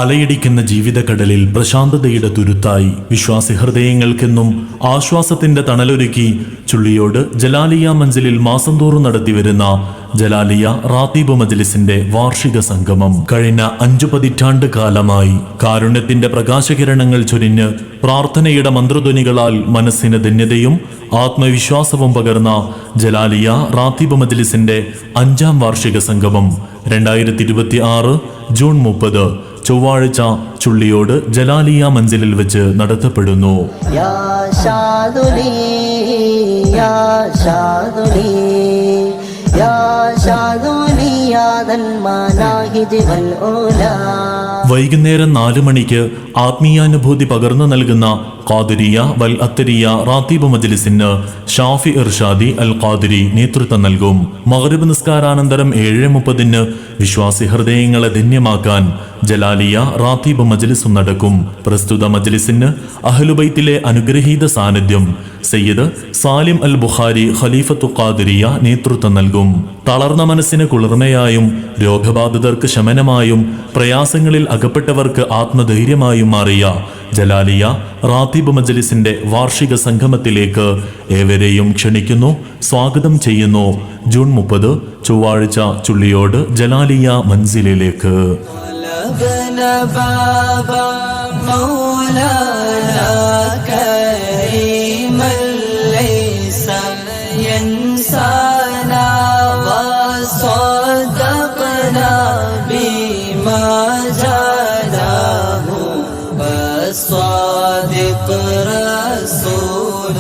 അലയടിക്കുന്ന ജീവിതക്കടലിൽ പ്രശാന്തതയുടെ തുരുത്തായി വിശ്വാസി ഹൃദയങ്ങൾക്കെന്നും ആശ്വാസത്തിന്റെ തണലൊരുക്കി ചുള്ളിയോട് ജലാലിയ മഞ്ചലിൽ മാസം തോറും നടത്തിവരുന്ന ജലാലിയ റാത്തീബ് മജ്ലിസിന്റെ വാർഷിക സംഗമം കഴിഞ്ഞ 5 പതിറ്റാണ്ട് കാലമായി കാരുണ്യത്തിന്റെ പ്രകാശകിരണങ്ങൾ ചൊരിഞ്ഞ് പ്രാർത്ഥനയുടെ മന്ത്രധ്വനികളാൽ മനസ്സിന് ധന്യതയും ആത്മവിശ്വാസവും പകർന്ന ജലാലിയ റാത്തീബ് മജ്ലിസിന്റെ 5ാം വാർഷിക സംഗമം 2026 ജൂൺ 30 ചൊവ്വാഴ്ച ചുള്ളിയോട് ജലാലിയ മഞ്ചലിൽ വെച്ച് നടത്തപ്പെടുന്നു. വൈകുന്നേരം 4 മണിക്ക് ആത്മീയാനുഭൂതി പകർന്നു നൽകുന്ന ഖാദിരിയ വൽ അത്തരിയ റാത്തീബ് മജ്ലിസിന് ഷാഫി ഇർഷാദി അൽ ഖാദിരി നേതൃത്വം നൽകും. മഗ്രിബ് നിസ്കാരാനന്തരം 7:30 വിശ്വാസി ഹൃദയങ്ങളെ ധന്യമാക്കാൻ ജലാലിയ റാത്തീബ് മജ്ലിസും നടക്കും. പ്രസ്തുത മജ്ലിസിന് അഹ്ലുബൈത്തിലെ അനുഗ്രഹീത സാന്നിധ്യം സയ്യിദ് സാലിം അൽ ബുഖാരി ഖലീഫത്തു ഖാദിരിയ നേതൃത്വം നൽകും. തളർന്ന മനസ്സിന് കുളിർമയായും രോഗബാധിതർക്ക് ശമനമായും പ്രയാസങ്ങളിൽ അകപ്പെട്ടവർക്ക് ആത്മധൈര്യമായും മാറിയ ജലാലിയ റാത്തീബ് മജ്ലിസിന്റെ വാർഷിക സംഗമത്തിലേക്ക് ഏവരെയും ക്ഷണിക്കുന്നു, സ്വാഗതം ചെയ്യുന്നു. ജൂൺ 30 ചൊവ്വാഴ്ച ചുള്ളിയോട് ജലാലിയ മൻസിലിലേക്ക്. الصادق رسول